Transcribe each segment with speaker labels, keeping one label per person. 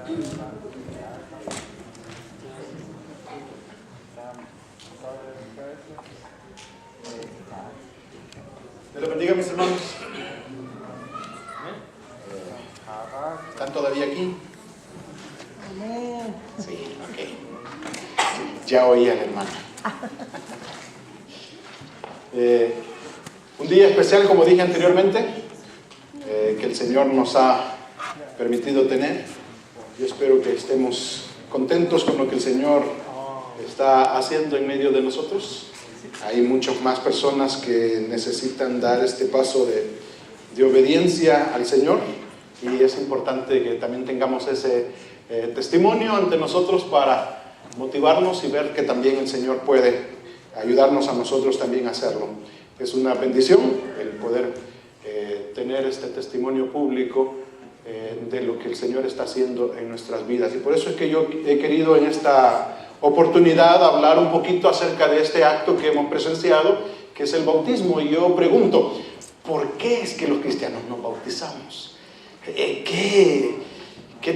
Speaker 1: Dios les bendiga, mis hermanos. ¿Están todavía aquí? Sí, ok. Ya oí al hermano. Un día especial, como dije anteriormente, que el Señor nos ha permitido tener. Yo espero que estemos contentos con lo que el Señor está haciendo en medio de nosotros. Hay muchas más personas que necesitan dar este paso de obediencia al Señor, y es importante que también tengamos ese testimonio ante nosotros para motivarnos y ver que también el Señor puede ayudarnos a nosotros también a hacerlo. Es una bendición el poder tener este testimonio público de lo que el Señor está haciendo en nuestras vidas, y por eso es que yo he querido en esta oportunidad hablar un poquito acerca de este acto que hemos presenciado, que es el bautismo. Y yo pregunto, ¿por qué es que los cristianos nos bautizamos? ¿Qué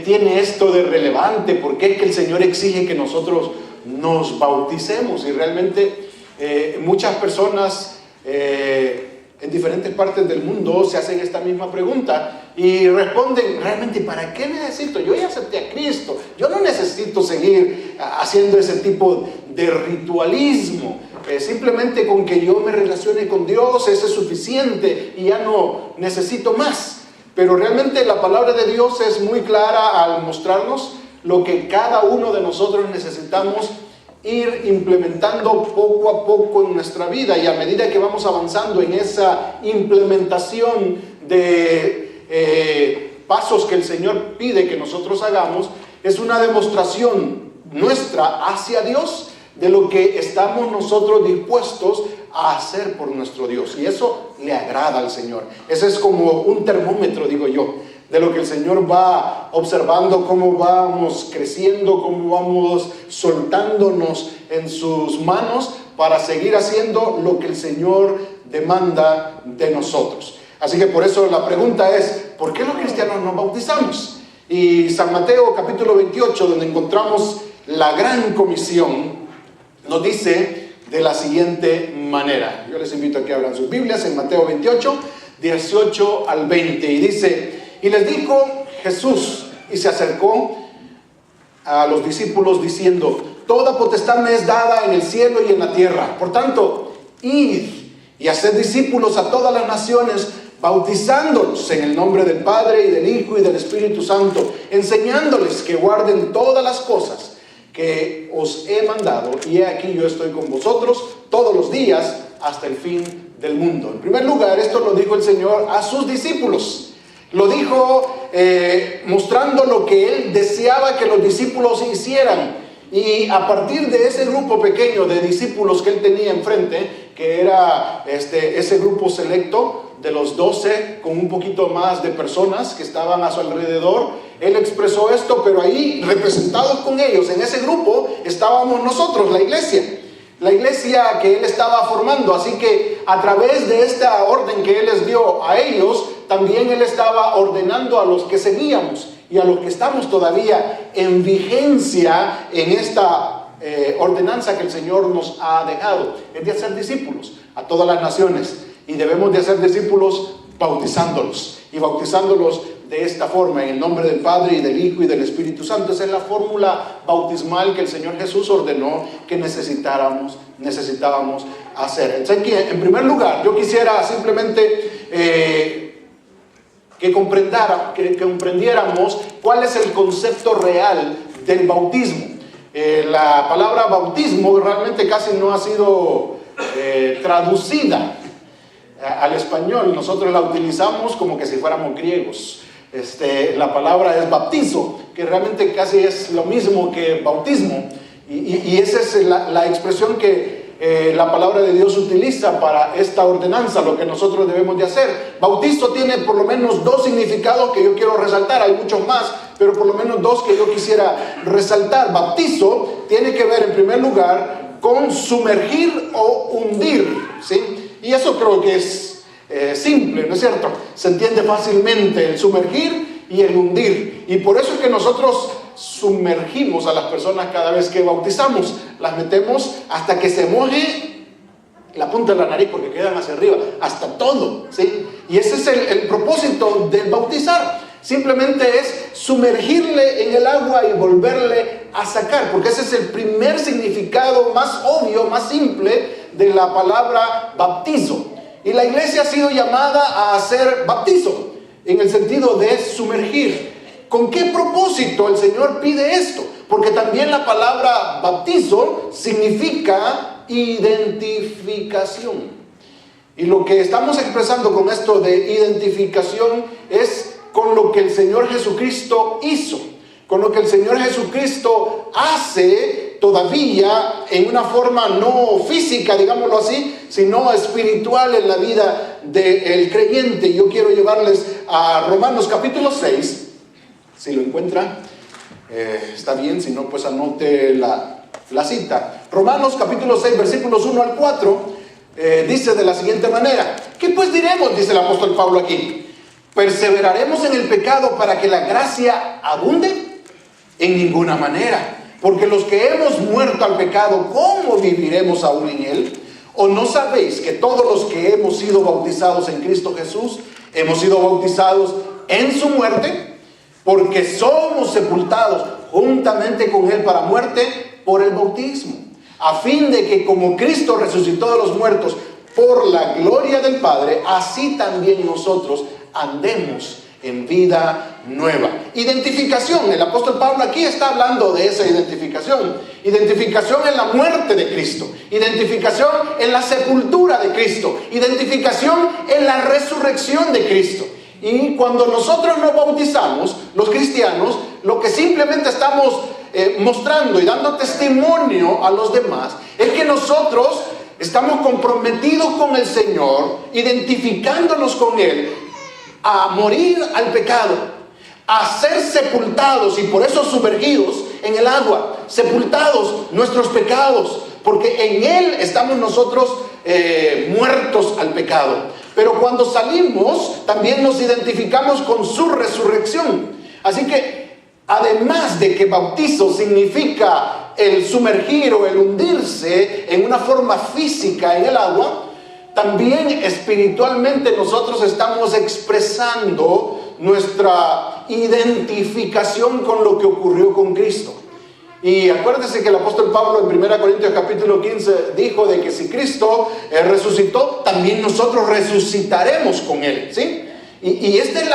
Speaker 1: tiene esto de relevante? ¿Por qué es que el Señor exige que nosotros nos bauticemos? Y realmente muchas personas en diferentes partes del mundo se hacen esta misma pregunta y responden, realmente, ¿para qué necesito? Yo ya acepté a Cristo, yo no necesito seguir haciendo ese tipo de ritualismo. Simplemente con que yo me relacione con Dios, eso es suficiente y ya no necesito más. Pero realmente la palabra de Dios es muy clara al mostrarnos lo que cada uno de nosotros necesitamos ir implementando poco a poco en nuestra vida, y a medida que vamos avanzando en esa implementación de pasos que el Señor pide que nosotros hagamos, es una demostración nuestra hacia Dios de lo que estamos nosotros dispuestos a hacer por nuestro Dios, y eso le agrada al Señor. Ese es como un termómetro, digo yo, de lo que el Señor va observando, cómo vamos creciendo, cómo vamos soltándonos en sus manos para seguir haciendo lo que el Señor demanda de nosotros. Así que por eso la pregunta es, ¿por qué los cristianos nos bautizamos? Y San Mateo capítulo 28, donde encontramos la gran comisión, nos dice de la siguiente manera. Yo les invito a que abran sus Biblias en Mateo 28, 18 al 20, y dice: y les dijo Jesús, y se acercó a los discípulos diciendo: toda potestad me es dada en el cielo y en la tierra. Por tanto, id y haced discípulos a todas las naciones, bautizándolos en el nombre del Padre y del Hijo y del Espíritu Santo, enseñándoles que guarden todas las cosas que os he mandado, y he aquí yo estoy con vosotros todos los días hasta el fin del mundo. En primer lugar, esto lo dijo el Señor a sus discípulos. Lo dijo mostrando lo que Él deseaba que los discípulos hicieran. Y a partir de ese grupo pequeño de discípulos que Él tenía enfrente, que era ese grupo selecto de los 12, con un poquito más de personas que estaban a su alrededor, Él expresó esto, pero ahí representados con ellos, en ese grupo, estábamos nosotros, la iglesia que Él estaba formando. Así que a través de esta orden que Él les dio a ellos, también Él estaba ordenando a los que seguíamos y a los que estamos todavía en vigencia en esta ordenanza que el Señor nos ha dejado, es de hacer discípulos a todas las naciones, y debemos de hacer discípulos bautizándolos, y bautizándolos de esta forma, en el nombre del Padre y del Hijo y del Espíritu Santo. Esa es la fórmula bautismal que el Señor Jesús ordenó que necesitábamos hacer. Entonces, en primer lugar, yo quisiera simplemente que comprendiéramos cuál es el concepto real del bautismo. La palabra bautismo realmente casi no ha sido traducida al español. Nosotros la utilizamos como que si fuéramos griegos. La palabra es baptizo, que realmente casi es lo mismo que bautismo, y esa es la expresión que la palabra de Dios utiliza para esta ordenanza, lo que nosotros debemos de hacer. Bautizo tiene por lo menos dos significados que yo quiero resaltar. Hay muchos más, pero por lo menos dos que yo quisiera resaltar. Bautizo tiene que ver, en primer lugar, con sumergir o hundir, ¿sí? Y eso creo que es simple, ¿no es cierto? Se entiende fácilmente el sumergir y el hundir. Y por eso es que nosotros sumergimos a las personas cada vez que bautizamos. Las metemos hasta que se moje la punta de la nariz, porque quedan hacia arriba, hasta todo, ¿sí? Y ese es el propósito del bautizar. Simplemente es sumergirle en el agua y volverle a sacar, porque ese es el primer significado más obvio, más simple de la palabra bautizo. Y la iglesia ha sido llamada a hacer bautizo, en el sentido de sumergir. ¿Con qué propósito el Señor pide esto? Porque también la palabra bautizo significa identificación. Y lo que estamos expresando con esto de identificación es con lo que el Señor Jesucristo hizo, con lo que el Señor Jesucristo hace todavía en una forma no física, digámoslo así, sino espiritual en la vida del creyente. Yo quiero llevarles a Romanos capítulo 6, si lo encuentran, está bien, si no pues anote la cita. Romanos capítulo 6, versículos 1 al 4, dice de la siguiente manera: ¿qué pues diremos? Dice el apóstol Pablo aquí. ¿Perseveraremos en el pecado para que la gracia abunde? En ninguna manera. Porque los que hemos muerto al pecado, ¿cómo viviremos aún en él? ¿O no sabéis que todos los que hemos sido bautizados en Cristo Jesús, hemos sido bautizados en su muerte? Porque somos sepultados juntamente con él para muerte por el bautismo, a fin de que como Cristo resucitó de los muertos por la gloria del Padre, así también nosotros andemos en vida nueva. Identificación. El apóstol Pablo aquí está hablando de esa identificación. Identificación en la muerte de Cristo. Identificación en la sepultura de Cristo. Identificación en la resurrección de Cristo. Y cuando nosotros nos bautizamos, los cristianos, lo que simplemente estamos mostrando y dando testimonio a los demás es que nosotros estamos comprometidos con el Señor, identificándonos con Él, a morir al pecado, a ser sepultados y por eso sumergidos en el agua, sepultados nuestros pecados, porque en Él estamos nosotros muertos al pecado. Pero cuando salimos también nos identificamos con su resurrección. Así que además de que bautizo significa el sumergir o el hundirse en una forma física en el agua, también espiritualmente nosotros estamos expresando nuestra identificación con lo que ocurrió con Cristo. Y acuérdense que el apóstol Pablo en 1 Corintios capítulo 15 dijo de que si Cristo resucitó, también nosotros resucitaremos con Él, ¿sí? Y este es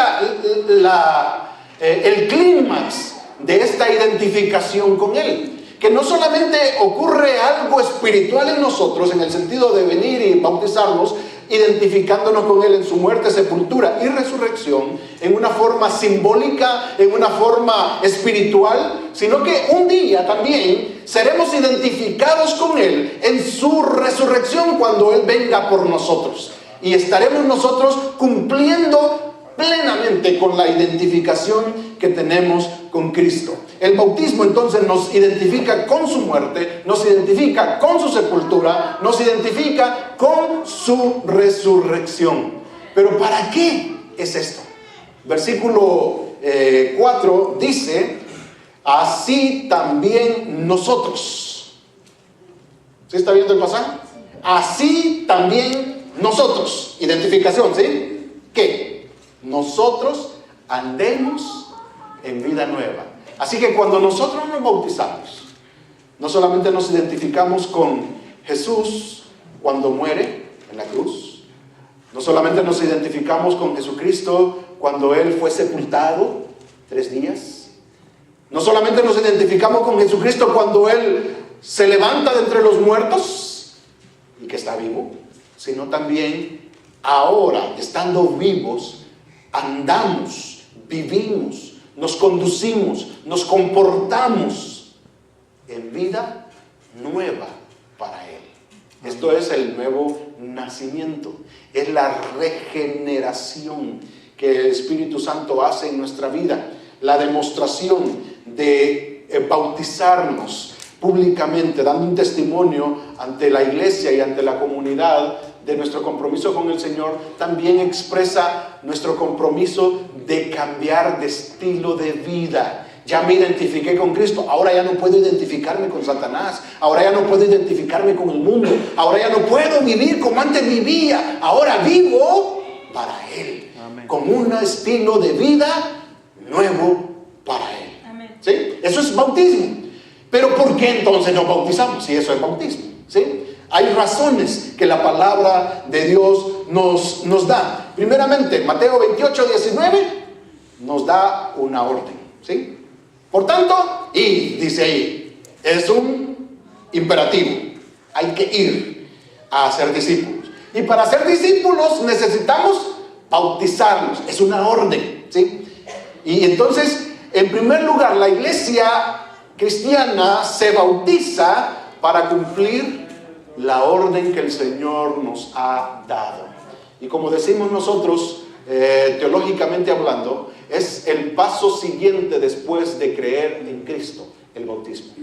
Speaker 1: el clímax de esta identificación con Él. Que no solamente ocurre algo espiritual en nosotros, en el sentido de venir y bautizarnos, identificándonos con Él en su muerte, sepultura y resurrección, en una forma simbólica, en una forma espiritual, sino que un día también seremos identificados con Él en su resurrección cuando Él venga por nosotros. Y estaremos nosotros cumpliendo plenamente con la identificación que tenemos con Cristo. El bautismo entonces nos identifica con su muerte, nos identifica con su sepultura, nos identifica con su resurrección. Pero ¿para qué es esto? Versículo 4 dice: así también nosotros. ¿Sí está viendo el pasaje? Así también nosotros. Identificación, ¿sí? ¿Qué? Nosotros andemos en vida nueva. Así que cuando nosotros nos bautizamos, no solamente nos identificamos con Jesús cuando muere en la cruz, no solamente nos identificamos con Jesucristo cuando Él fue sepultado 3 días, no solamente nos identificamos con Jesucristo cuando Él se levanta de entre los muertos y que está vivo, sino también ahora, estando vivos, andamos, vivimos, nos conducimos, nos comportamos en vida nueva para Él. Esto es el nuevo nacimiento, es la regeneración que el Espíritu Santo hace en nuestra vida, la demostración de bautizarnos públicamente, dando un testimonio ante la iglesia y ante la comunidad de nuestro compromiso con el Señor, también expresa nuestro compromiso de cambiar de estilo de vida, Ya me identifiqué con Cristo, ahora ya no puedo identificarme con Satanás, ahora ya no puedo identificarme con el mundo, ahora ya no puedo vivir como antes vivía, ahora vivo para Él, con un estilo de vida nuevo para Él. ¿Sí? Eso es bautismo. Pero ¿por qué entonces nos bautizamos si eso es bautismo? ¿Sí? Hay razones que la palabra de Dios nos da. Primeramente, Mateo 28, 19 nos da una orden. ¿Sí? Por tanto, y dice ahí, es un imperativo. Hay que ir a hacer discípulos. Y para ser discípulos necesitamos bautizarlos. Es una orden. ¿Sí? Y entonces, en primer lugar, la iglesia cristiana se bautiza para cumplir la orden que el Señor nos ha dado. Y como decimos nosotros, teológicamente hablando, es el paso siguiente después de creer en Cristo, el bautismo.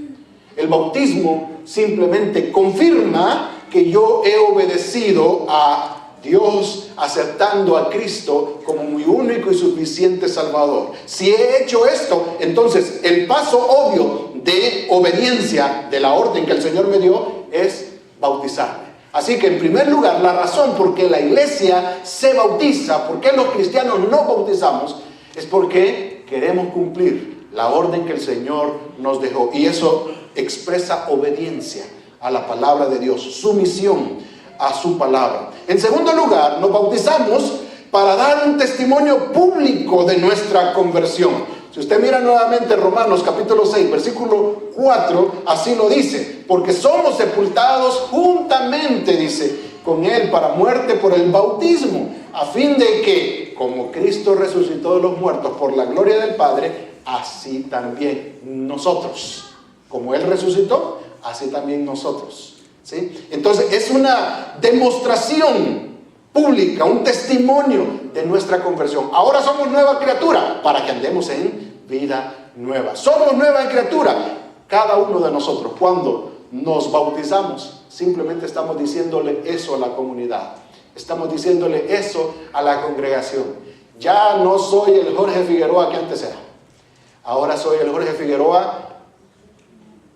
Speaker 1: El bautismo simplemente confirma que yo he obedecido a Dios, aceptando a Cristo como mi único y suficiente Salvador. Si he hecho esto, entonces el paso obvio de obediencia de la orden que el Señor me dio es bautizarme. Así que en primer lugar, la razón por qué la iglesia se bautiza, por qué los cristianos no bautizamos, es porque queremos cumplir la orden que el Señor nos dejó. Y eso expresa obediencia a la palabra de Dios, sumisión a su palabra. En segundo lugar, nos bautizamos para dar un testimonio público de nuestra conversión. Si usted mira nuevamente Romanos capítulo 6, versículo 4, así lo dice. Porque somos sepultados juntamente, dice, con Él para muerte por el bautismo, a fin de que, como Cristo resucitó de los muertos por la gloria del Padre, así también nosotros. Como Él resucitó, así también nosotros. ¿Sí? Entonces es una demostración pública, un testimonio de nuestra conversión. Ahora somos nueva criatura para que andemos en vida nueva. Somos nueva criatura, cada uno de nosotros. Cuando nos bautizamos, simplemente estamos diciéndole eso a la comunidad. Estamos diciéndole eso a la congregación. Ya no soy el Jorge Figueroa que antes era. Ahora soy el Jorge Figueroa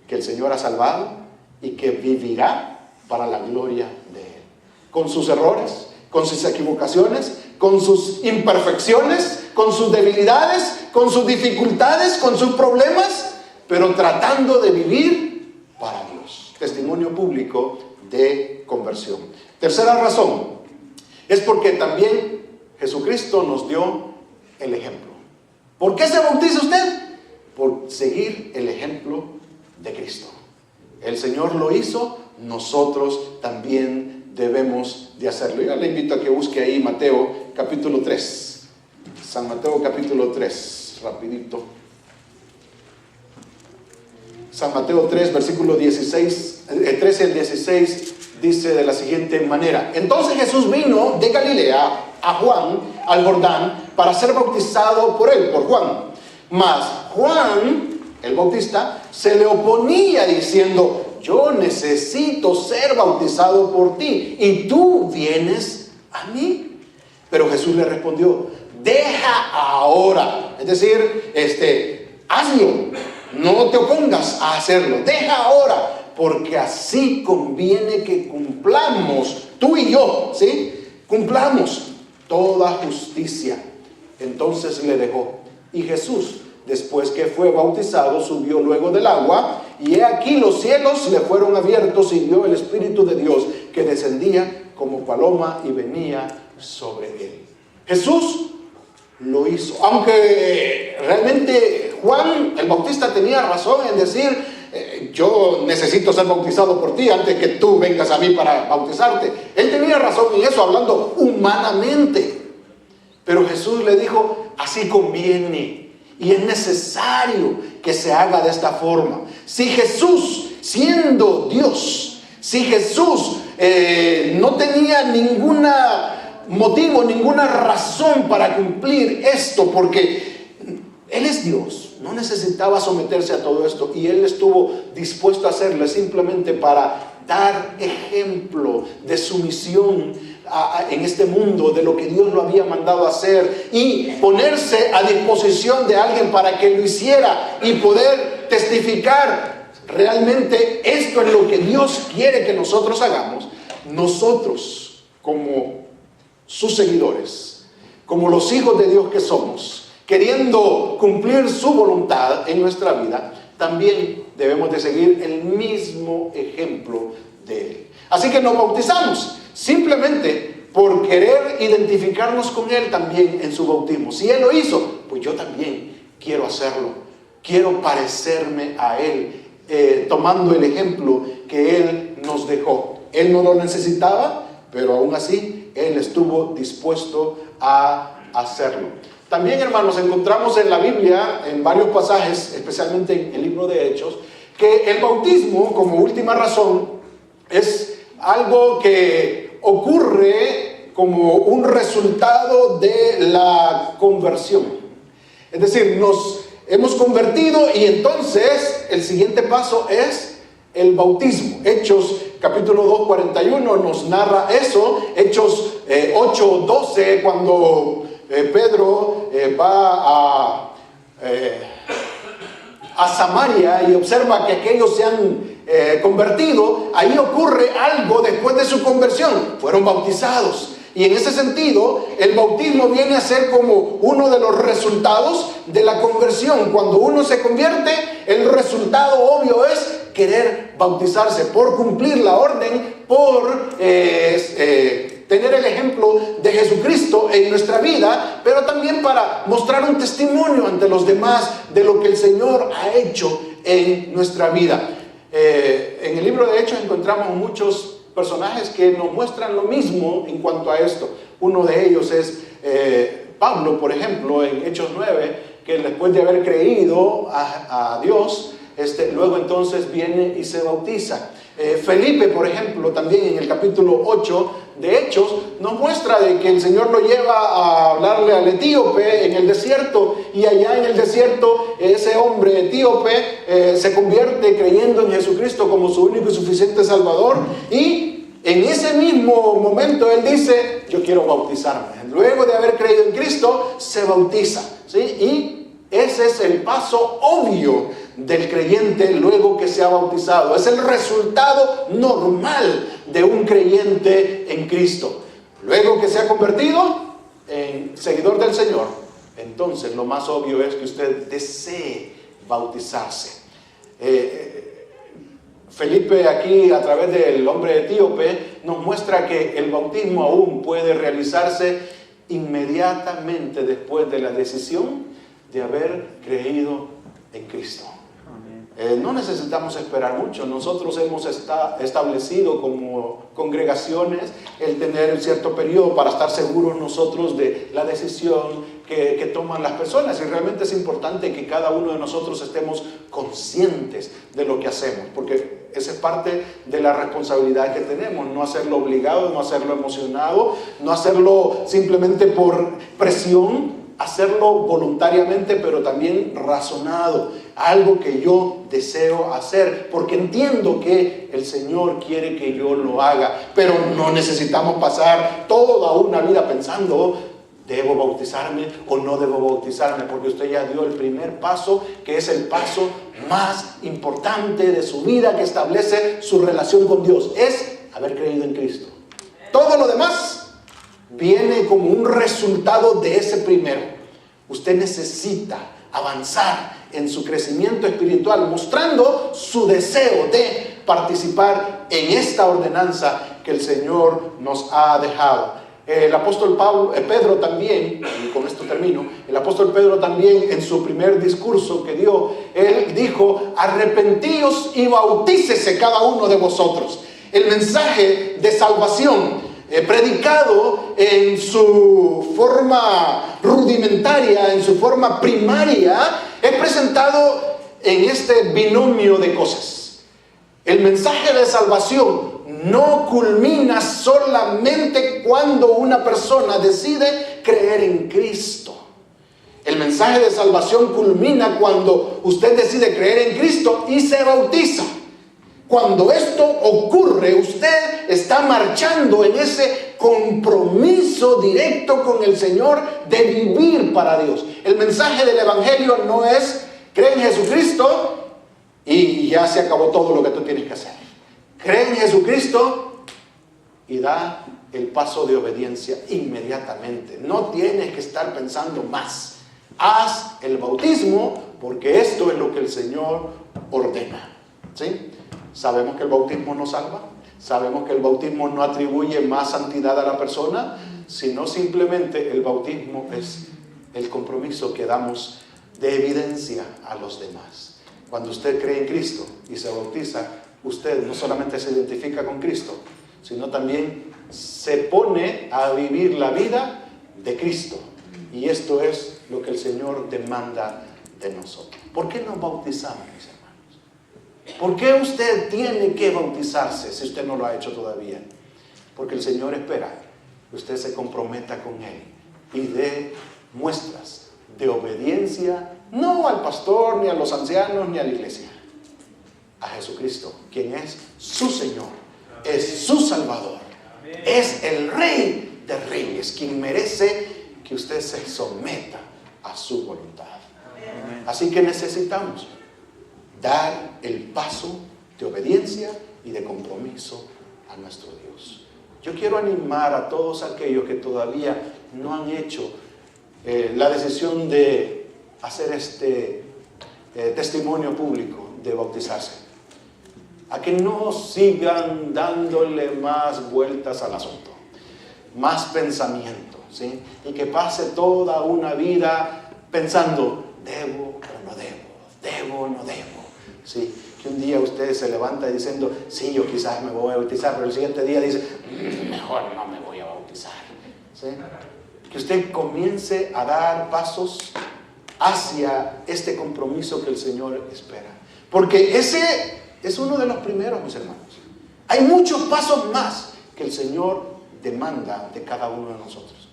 Speaker 1: que el Señor ha salvado y que vivirá para la gloria de Él. Con sus errores, con sus equivocaciones, con sus imperfecciones, con sus debilidades, con sus dificultades, con sus problemas, pero tratando de vivir para Dios. Testimonio público de conversión. Tercera razón, es porque también Jesucristo nos dio el ejemplo. ¿Por qué se bautiza usted? Por seguir el ejemplo de Cristo. El Señor lo hizo, nosotros también debemos de hacerlo. Yo le invito a que busque ahí Mateo capítulo 3. San Mateo capítulo 3, rapidito. San Mateo 3, versículo 13 al 16, dice de la siguiente manera. Entonces Jesús vino de Galilea a Juan, al Jordán, para ser bautizado por él, por Juan. Mas Juan, el bautista, se le oponía diciendo: yo necesito ser bautizado por ti, y tú vienes a mí. Pero Jesús le respondió: deja ahora, es decir, hazlo, no te opongas a hacerlo, deja ahora, porque así conviene que cumplamos, tú y yo, ¿sí? Cumplamos toda justicia. Entonces le dejó. Y Jesús, después que fue bautizado, subió luego del agua, y he aquí los cielos le fueron abiertos, y vio el Espíritu de Dios que descendía como paloma y venía sobre él. Jesús lo hizo, aunque realmente Juan el Bautista tenía razón en decir: yo necesito ser bautizado por ti antes que tú vengas a mí para bautizarte. Él tenía razón en eso, hablando humanamente. Pero Jesús le dijo: así conviene y es necesario que se haga de esta forma. Si Jesús, siendo Dios, si Jesús no tenía ningún motivo, ninguna razón para cumplir esto, porque Él es Dios, no necesitaba someterse a todo esto, y Él estuvo dispuesto a hacerlo simplemente para dar ejemplo de sumisión en este mundo, de lo que Dios lo había mandado a hacer, y ponerse a disposición de alguien para que lo hiciera y poder testificar realmente esto es lo que Dios quiere que nosotros hagamos. Nosotros, como sus seguidores, como los hijos de Dios que somos, queriendo cumplir su voluntad en nuestra vida, también debemos de seguir el mismo ejemplo de Él. Así que nos bautizamos simplemente por querer identificarnos con Él también en su bautismo. Si Él lo hizo, pues yo también quiero hacerlo. Quiero parecerme a Él, tomando el ejemplo que Él nos dejó. Él no lo necesitaba, pero aún así Él estuvo dispuesto a hacerlo. También, hermanos, encontramos en la Biblia, en varios pasajes, especialmente en el libro de Hechos, que el bautismo, como última razón, es algo que ocurre como un resultado de la conversión. Es decir, nos hemos convertido y entonces el siguiente paso es el bautismo. Hechos capítulo 2, 41 nos narra eso. Hechos 8, 12, cuando Pedro va a Samaria y observa que aquellos se han convertido, ahí ocurre algo después de su conversión. Fueron bautizados. Y en ese sentido, el bautismo viene a ser como uno de los resultados de la conversión. Cuando uno se convierte, el resultado obvio es querer bautizarse, por cumplir la orden, por tener el ejemplo de Jesucristo en nuestra vida, pero también para mostrar un testimonio ante los demás de lo que el Señor ha hecho en nuestra vida. En el libro de Hechos encontramos muchos personajes que nos muestran lo mismo en cuanto a esto. Uno de ellos es Pablo, por ejemplo, en Hechos 9, que después de haber creído a Dios, luego entonces viene y se bautiza. Felipe, por ejemplo, también en el capítulo 8 de Hechos, nos muestra de que el Señor lo lleva a hablarle al etíope en el desierto, y allá en el desierto ese hombre etíope se convierte creyendo en Jesucristo como su único y suficiente Salvador, y en ese mismo momento él dice: yo quiero bautizarme. Luego de haber creído en Cristo, se bautiza, ¿sí? Y ese es el paso obvio del creyente luego que se ha bautizado. Es el resultado normal de un creyente en Cristo. Luego que se ha convertido en seguidor del Señor, entonces lo más obvio es que usted desee bautizarse. Felipe aquí, a través del hombre etíope, nos muestra que el bautismo aún puede realizarse inmediatamente después de la decisión de haber creído en Cristo. No necesitamos esperar mucho. Nosotros hemos establecido como congregaciones el tener un cierto periodo para estar seguros nosotros de la decisión que toman las personas, y realmente es importante que cada uno de nosotros estemos conscientes de lo que hacemos, porque esa es parte de la responsabilidad que tenemos: no hacerlo obligado, no hacerlo emocionado, no hacerlo simplemente por presión, hacerlo voluntariamente, pero también razonado, algo que yo deseo hacer, porque entiendo que el Señor quiere que yo lo haga. Pero no necesitamos pasar toda una vida pensando: ¿debo bautizarme o no debo bautizarme? Porque usted ya dio el primer paso, que es el paso más importante de su vida, que establece su relación con Dios, es haber creído en Cristo. Todo lo demás viene como un resultado de ese primero. Usted necesita avanzar en su crecimiento espiritual, mostrando su deseo de participar en esta ordenanza que el Señor nos ha dejado. El apóstol Pedro también, y con esto termino, el apóstol Pedro también en su primer discurso que dio, él dijo: arrepentíos y bautícese cada uno de vosotros. El mensaje de salvación predicado en su forma rudimentaria, en su forma primaria, es presentado en este binomio de cosas. El mensaje de salvación no culmina solamente cuando una persona decide creer en Cristo. El mensaje de salvación culmina cuando usted decide creer en Cristo y se bautiza. Cuando esto ocurre, usted está marchando en ese compromiso directo con el Señor de vivir para Dios. El mensaje del Evangelio no es: cree en Jesucristo y ya se acabó todo lo que tú tienes que hacer. Cree en Jesucristo y da el paso de obediencia inmediatamente. No tienes que estar pensando más. Haz el bautismo porque esto es lo que el Señor ordena. ¿Sí? Sabemos que el bautismo no salva. Sabemos que el bautismo no atribuye más santidad a la persona, sino simplemente el bautismo es el compromiso que damos de evidencia a los demás. Cuando usted cree en Cristo y se bautiza, usted no solamente se identifica con Cristo, sino también se pone a vivir la vida de Cristo. Y esto es lo que el Señor demanda de nosotros. ¿Por qué nos bautizamos, mis hermanos? ¿Por qué usted tiene que bautizarse si usted no lo ha hecho todavía? Porque el Señor espera que usted se comprometa con Él y dé muestras de obediencia, no al pastor, ni a los ancianos, ni a la iglesia, a Jesucristo, quien es su Señor, es su Salvador, es el Rey de Reyes, quien merece que usted se someta a su voluntad. Así que necesitamos dar el paso de obediencia y de compromiso a nuestro Dios. Yo quiero animar a todos aquellos que todavía no han hecho la decisión de hacer este testimonio público de bautizarse, a que no sigan dándole más vueltas al asunto, más pensamiento, ¿sí? Y que pase toda una vida pensando: ¿debo o no debo? ¿Debo o no debo? ¿Sí? Que un día usted se levanta diciendo: sí, yo quizás me voy a bautizar, pero el siguiente día dice: mejor no me voy a bautizar. ¿Sí? Que usted comience a dar pasos hacia este compromiso que el Señor espera. Porque ese es uno de los primeros, mis hermanos. Hay muchos pasos más que el Señor demanda de cada uno de nosotros.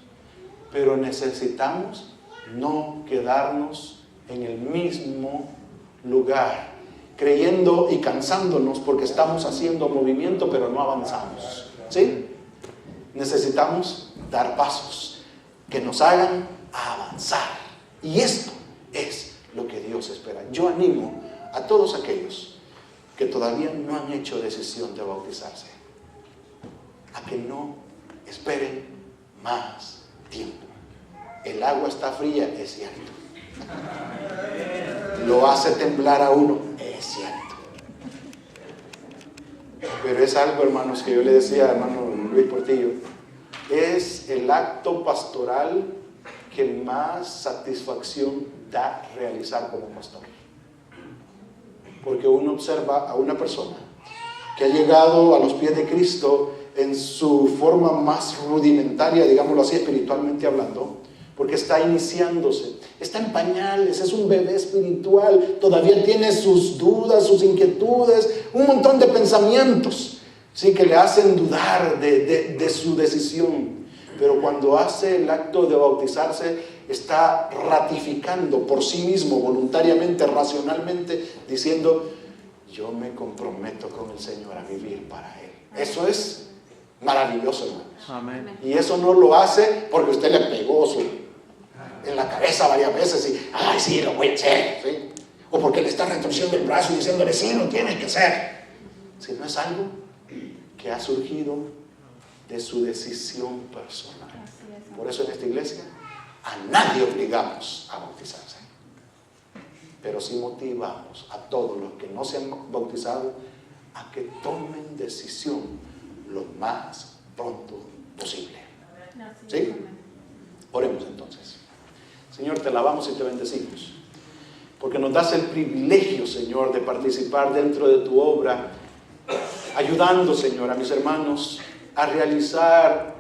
Speaker 1: Pero necesitamos no quedarnos en el mismo lugar, creyendo y cansándonos porque estamos haciendo movimiento pero no avanzamos. ¿Sí? Necesitamos dar pasos que nos hagan avanzar. Y esto es lo que Dios espera. Yo animo a todos aquellos que todavía no han hecho decisión de bautizarse a que no esperen más tiempo. El agua está fría, es cierto. Lo hace temblar a uno, es cierto. Pero es algo, hermanos, que yo le decía a hermano Luis Portillo, es el acto pastoral que más satisfacción da realizar como pastor. Porque uno observa a una persona que ha llegado a los pies de Cristo en su forma más rudimentaria, digámoslo así, espiritualmente hablando, porque está iniciándose, está en pañales, es un bebé espiritual, todavía tiene sus dudas, sus inquietudes, un montón de pensamientos, ¿sí?, que le hacen dudar de su decisión. Pero cuando hace el acto de bautizarse, está ratificando por sí mismo, voluntariamente, racionalmente, diciendo: yo me comprometo con el Señor a vivir para Él. Eso es maravilloso, hermanos. Amén. Y eso no lo hace porque usted le pegó en la cabeza varias veces y: ay, sí, lo voy a hacer, ¿sí? O porque le está retorciendo el brazo y diciéndole: sí, lo tienes que hacer. Si no, es algo que ha surgido de su decisión personal. Por eso en esta iglesia a nadie obligamos a bautizarse, pero sí motivamos a todos los que no se han bautizado a que tomen decisión lo más pronto posible. ¿Sí? Oremos entonces. Señor, te alabamos y te bendecimos, porque nos das el privilegio, Señor, de participar dentro de tu obra, ayudando, Señor, a mis hermanos a realizar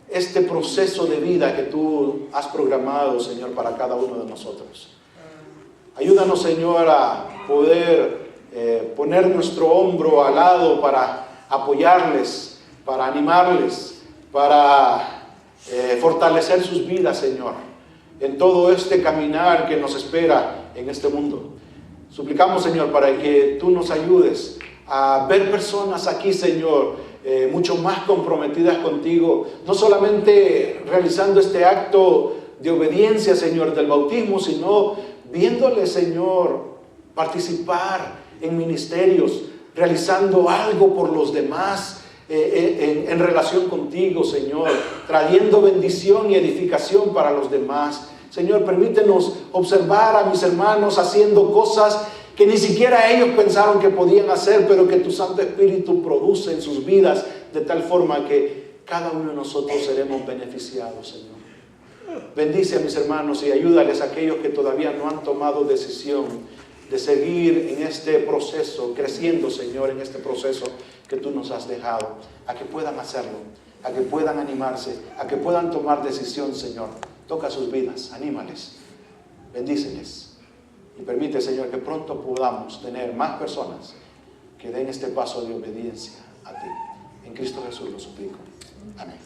Speaker 1: este proceso de vida que tú has programado, Señor, para cada uno de nosotros. Ayúdanos, Señor, a poder poner nuestro hombro al lado para apoyarles, para animarles, para fortalecer sus vidas, Señor, en todo este caminar que nos espera en este mundo. Suplicamos, Señor, para que tú nos ayudes a ver personas aquí, Señor, mucho más comprometidas contigo, no solamente realizando este acto de obediencia, Señor, del bautismo, sino viéndole, Señor, participar en ministerios, realizando algo por los demás, en relación contigo, Señor, trayendo bendición y edificación para los demás. Señor, permítenos observar a mis hermanos haciendo cosas que ni siquiera ellos pensaron que podían hacer, pero que tu Santo Espíritu produce en sus vidas de tal forma que cada uno de nosotros seremos beneficiados, Señor. Bendice a mis hermanos y ayúdales a aquellos que todavía no han tomado decisión de seguir en este proceso, creciendo, Señor, en este proceso que tú nos has dejado, a que puedan hacerlo, a que puedan animarse, a que puedan tomar decisión, Señor. Toca sus vidas, anímales, bendíceles y permite, Señor, que pronto podamos tener más personas que den este paso de obediencia a ti. En Cristo Jesús lo suplico. Amén.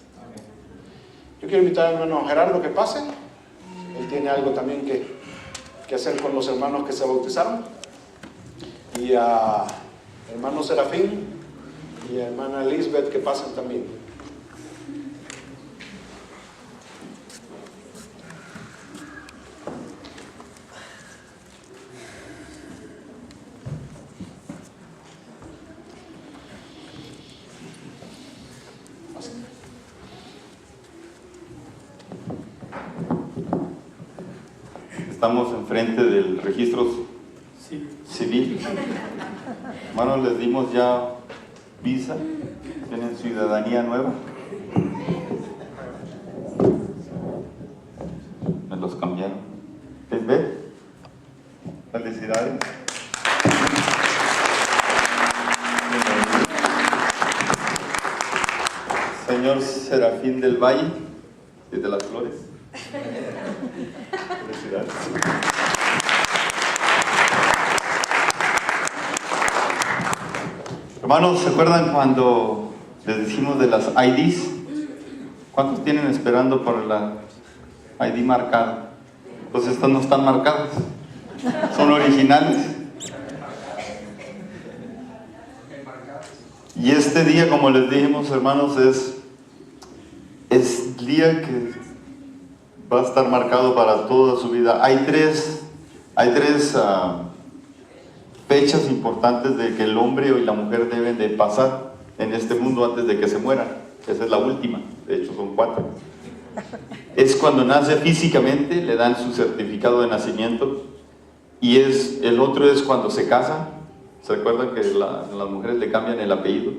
Speaker 1: Yo quiero invitar al hermano Gerardo que pase. Él tiene algo también que hacer con los hermanos que se bautizaron. Y a hermano Serafín y a hermana Elizabeth que pasen también.
Speaker 2: Estamos enfrente del registro civil. Hermanos, les dimos ya visa, tienen ciudadanía nueva. Me los cambiaron. ¿Les ve? Felicidades. Señor Serafín del Valle, desde Las Flores. Felicidades. Hermanos, ¿se acuerdan cuando les dijimos de las IDs? ¿Cuántos tienen esperando por la ID marcada? Pues estas no están marcadas, son originales. Y este día, como les dijimos, hermanos, es el día que va a estar marcado para toda su vida. Hay tres fechas importantes de que el hombre y la mujer deben de pasar en este mundo antes de que se mueran. Esa es la última, de hecho son 4. Es cuando nace físicamente, le dan su certificado de nacimiento, y el otro es cuando se casan. ¿Se acuerdan que las mujeres le cambian el apellido?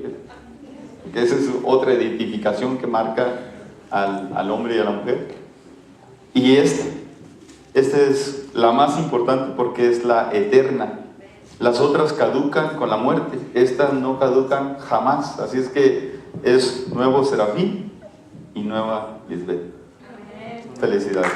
Speaker 2: Que esa es otra identificación que marca al hombre y a la mujer. Y esta es la más importante porque es la eterna. Las otras caducan con la muerte, estas no caducan jamás. Así es que es nuevo Serafín y nueva Lisbeth. Felicidades.